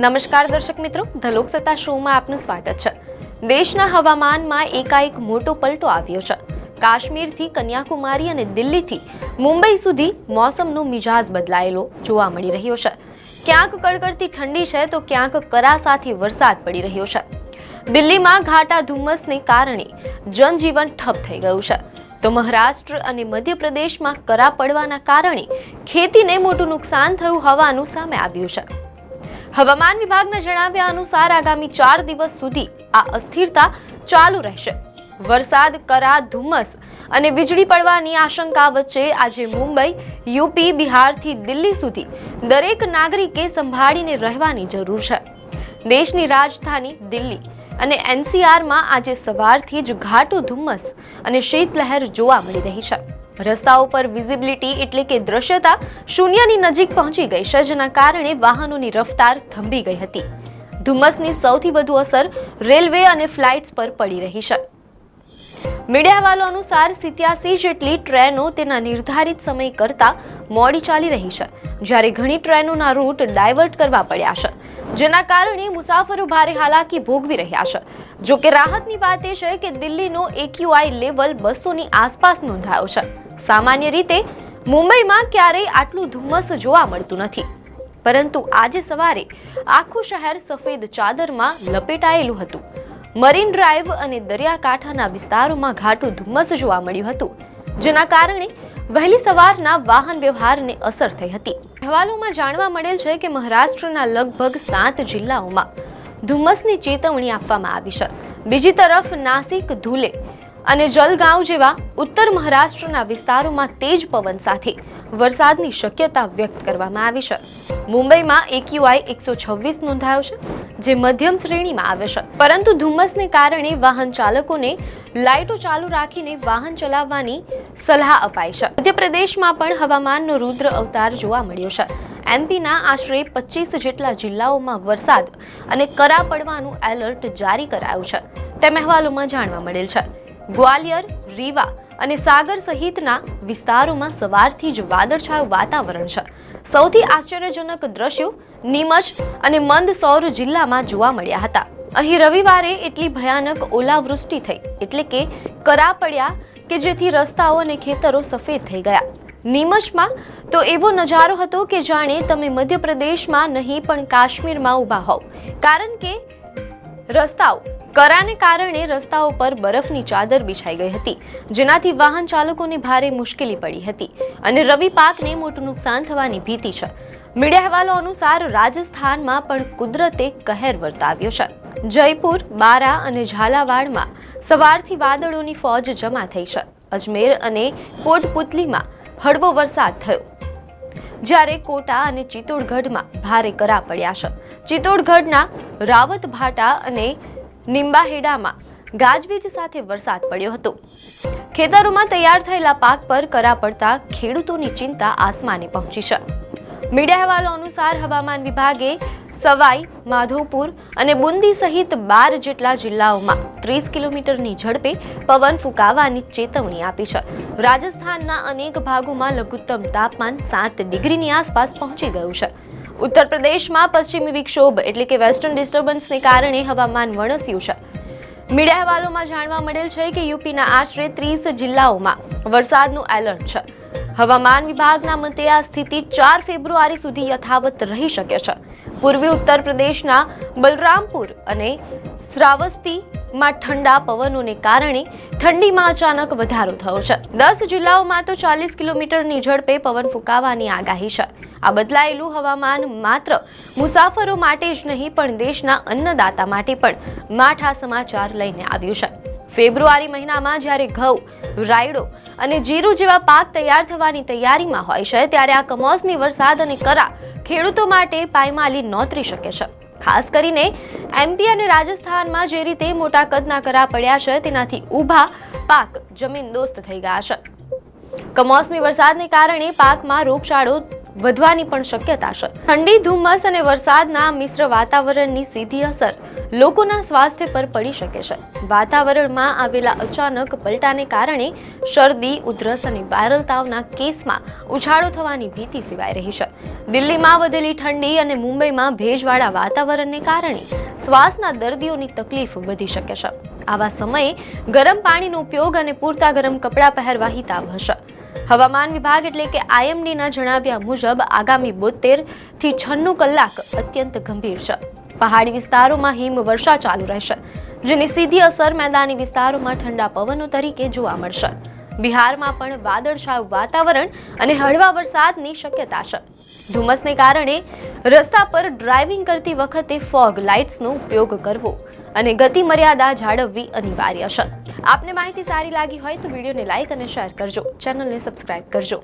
નમસ્કાર દર્શક મિત્રો, ધ લોકસત્તા શોમાં આપનું સ્વાગત છે। દેશના હવામાનમાં એકાએક મોટો પલટો આવ્યો છે। કાશ્મીરથી કન્યાકુમારી અને દિલ્હીથી મુંબઈ સુધી મોસમનો મિજાજ બદલાયેલો જોવા મળી રહ્યો છે। ક્યાંક કડકડતી ઠંડી છે તો ક્યાંક કરા સાથે વરસાદ પડી રહ્યો છે। દિલ્હીમાં ઘાટા ધુમ્મસને કારણે જનજીવન ઠપ થઈ ગયું છે, તો મહારાષ્ટ્ર અને મધ્યપ્રદેશમાં કરા પડવાના કારણે ખેતીને મોટું નુકસાન થયું હોવાનું સામે આવ્યું છે। હવામાન વિભાગના જણાવ્યા અનુસાર આગામી 4 દિવસ સુધી આ અસ્થિરતા ચાલુ રહેશે। વરસાદ, કરા, ધુમ્મસ અને વીજળી પડવાની આશંકા વચ્ચે આજે મુંબઈ, યુપી, બિહારથી દિલ્હી સુધી દરેક નાગરિકે સંભાળીને રહેવાની જરૂર છે। દેશની રાજધાની દિલ્હી અને એનસીઆરમાં આજે સવારથી જ ઘાટો ધુમ્મસ અને શીતલહેર જોવા મળી રહી છે। રસ્તાઓ પર વિઝિબિલિટી એટલે કે દ્રશ્યતા શૂન્યની નજીક પહોંચી ગઈ છે, જેના કારણે વાહનોની રફતાર થંભી ગઈ હતી। ધુમ્મસની સૌથી વધુ અસર રેલવે અને ફ્લાઇટ્સ પર પડી રહી છે। મીડિયા અહેવાલો અનુસાર 87 જેટલી ટ્રેનો તેના નિર્ધારિત સમય કરતા મોડી ચાલી રહી છે, જ્યારે ઘણી ટ્રેનોના રૂટ ડાયવર્ટ કરવા પડ્યા છે, જેના કારણે મુસાફરો ભારે હાલાકી ભોગવી રહ્યા છે। જો કે રાહતની વાત એ છે કે દિલ્હીનો એક્યુઆઈ લેવલ 200ની આસપાસ નોંધાયો છે। સામાન્ય રીતે મુંબઈમાં ક્યારેય આટલું ધુમ્મસ જોવા મળતું નથી, પરંતુ આજે સવારે આખું શહેર સફેદ ચાદરમાં લપેટાયેલું હતું। મરીન ડ્રાઈવ અને દરિયાકાંઠાના વિસ્તારોમાં ઘાટું ધુમ્મસ જોવા મળ્યું હતું, જેના કારણે વહેલી સવારના વાહન વ્યવહારને અસર થઈ હતી। અહેવાલોમાં જાણવા મળેલ છે કે મહારાષ્ટ્રના લગભગ 7 જિલ્લાઓમાં ધુમ્મસની ચેતવણી આપવામાં આવી છે। બીજી તરફ નાસિક, ધુલે અને જલગાંવ જેવા ઉત્તર મહારાષ્ટ્રના વિસ્તારોમાં તેજ પવન સાથે વરસાદની શક્યતા વ્યક્ત કરવામાં આવી છે। મુંબઈમાં એક્યુઆઈ 126 નોંધાયો છે, જે મધ્યમ શ્રેણીમાં આવે છે, પરંતુ ધુમ્મસને કારણે વાહન ચાલકોને લાઇટો ચાલુ રાખીને વાહન ચલાવવાની સલાહ અપાઈ છે। મધ્યપ્રદેશમાં પણ હવામાનનો રુદ્ર અવતાર જોવા મળ્યો છે। એમપીના આશરે 25 જેટલા જિલ્લાઓમાં વરસાદ અને કરા પડવાનું એલર્ટ જારી કરાયું છે, તેમ અહેવાલોમાં જાણવા મળેલ છે। ગ્વાલિયર, રીવા અને સાગર સહિતના વિસ્તારોમાં સવારથી જ વાદળછાયું વાતાવરણ છે। સૌથી આશ્ચર્યજનક દ્રશ્યો નીમચ અને મંદસૌર જિલ્લામાં જોવા મળ્યા હતા। અહીં રવિવારે એટલી ભયાનક ઓલાવૃષ્ટિ થઈ, એટલે કે કરા પડ્યા કે જેથી રસ્તાઓ અને ખેતરો સફેદ થઈ ગયા। નીમચમાં તો એવો નજારો હતો કે જાણે તમે મધ્યપ્રદેશમાં નહીં પણ કાશ્મીરમાં ઊભા હોવ, કારણ કે કરાને કારણે રસ્તાઓ પર બરફની ચાદર બિછાઈ ગઈ હતી, જેનાથી વાહન ચાલકોને ભારે મુશ્કેલી પડી હતી અને રવિ પાકને મોટું નુકસાન થવાની ભીતિ છે। મીડિયા અહેવાલો અનુસાર રાજસ્થાનમાં પણ કુદરતે કહેર વર્તાવ્યો છે। જયપુર, બારા અને ઝાલાવાડમાં સવારથી વાદળોની ફોજ જમા થઈ છે। અજમેર અને કોટપુતલીમાં હળવો વરસાદ થયો, જ્યારે કોટા અને ચિત્તોડગઢમાં ભારે કરા પડ્યા છે। ચિત્તોડગઢના રાવતભાટા અને નિંબાહેડામાં ગાજવીજ સાથે વરસાદ પડ્યો હતો। ખેતરોમાં તૈયાર થયેલા પાક પર કરા પડતા ખેડૂતોની ચિંતા આસમાને પહોંચી છે। મીડિયા અહેવાલો અનુસાર હવામાન વિભાગે સવાઈ માધોપુર અને બુંદી સહિત 12 જેટલા જિલ્લાઓમાં 30 કિલોમીટરની ઝડપે પવન ફૂંકાવાની ચેતવણી આપી છે। રાજસ્થાનના અનેક ભાગોમાં લઘુત્તમ તાપમાન 7 ડિગ્રીની આસપાસ પહોંચી ગયું છે। ઉત્તર પ્રદેશમાં પશ્ચિમી વિક્ષોભ એટલે કે વેસ્ટર્ન ડિસ્ટર્બન્સને કારણે હવામાન વણસ્યું છે। મીડિયા અહેવાલોમાં જાણવા મળેલ છે કે યુપીના આશરે 30 જિલ્લાઓમાં વરસાદનું એલર્ટ છે। હવામાન વિભાગના મતે આ સ્થિતિ 4 ફેબ્રુઆરી સુધી યથાવત રહી શકે છે। પૂર્વી ઉત્તર પ્રદેશના બલરામપુર અને શ્રાવસ્તીમાં ઠંડા પવનોને કારણે ઠંડીમાં અચાનક વધારો થયો છે। 10 જિલ્લાઓમાં તો 40 કિલોમીટરની ઝડપે પવન ફૂંકાવાની આગાહી છે। આ બદલાયેલું હવામાન માત્ર મુસાફરો માટે જ નહીં પણ દેશના અન્નદાતા માટે પણ માઠા સમાચાર લઈને આવ્યું છે। ફેબ્રુઆરી મહિનામાં જ્યારે ઘઉં, રાયડો અને જીરું જેવા પાક તૈયાર થવાની તૈયારીમાં હોય છે, ત્યારે આ કમોસમી વરસાદ અને કરા ખેડૂતો માટે પાયમાલી નોતરી શકે છે। ખાસ કરીને એમપી અને રાજસ્થાનમાં જે રીતે મોટા કદના કરા પડ્યા છે, તેનાથી ઊભા પાક જમીનદોસ્ત થઈ ગયા છે। કમોસમી વરસાદને કારણે પાકમાં રોગચાળો વધવાની પણ શક્યતા છે. ઠંડી, ધુમ્મસ અને વરસાદના મિશ્ર વાતાવરણની સીધી અસર લોકોના સ્વાસ્થ્ય પર પડી શકે છે. વાતાવરણમાં આવેલા અચાનક પલટાને કારણે શરદી, ઉધરસ અને વાયરલ તાવના કેસમાં ઉછાળો થવાની ભીતિ સેવાઈ રહી છે. દિલ્હીમાં વધેલી ઠંડી અને મુંબઈમાં ભેજવાળા વાતાવરણને કારણે શ્વાસના દર્દીઓની તકલીફ વધી શકે છે. આવા સમયે ગરમ પાણીનો ઉપયોગ અને પૂરતા ગરમ કપડાં પહેરવા હિતાવહ છે. હવામાન વિભાગ એટલે કે IMDના જણાવ્યા મુજબ આગામી 72 થી 96 કલાક અત્યંત ગંભીર છે. પહાડી વિસ્તારોમાં હિમવર્ષા ચાલુ રહેશે, જેની સીધી અસર મેદાની વિસ્તારોમાં ઠંડા પવનો તરીકે જોવા મળશે. બિહારમાં પણ વાદળછાયું વાતાવરણ અને હળવા વરસાદની શક્યતા છે. ધુમ્મસને કારણે રસ્તા પર ડ્રાઇવિંગ કરતી વખતે ફોગ લાઇટ્સનો ઉપયોગ કરવો અને ગતિ મર્યાદા જાળવવી અનિવાર્ય છે. આપને માહિતી સારી લાગી હોય તો વિડીયોને લાઇક અને શેર કરજો, ચેનલને સબસ્ક્રાઇબ કરજો.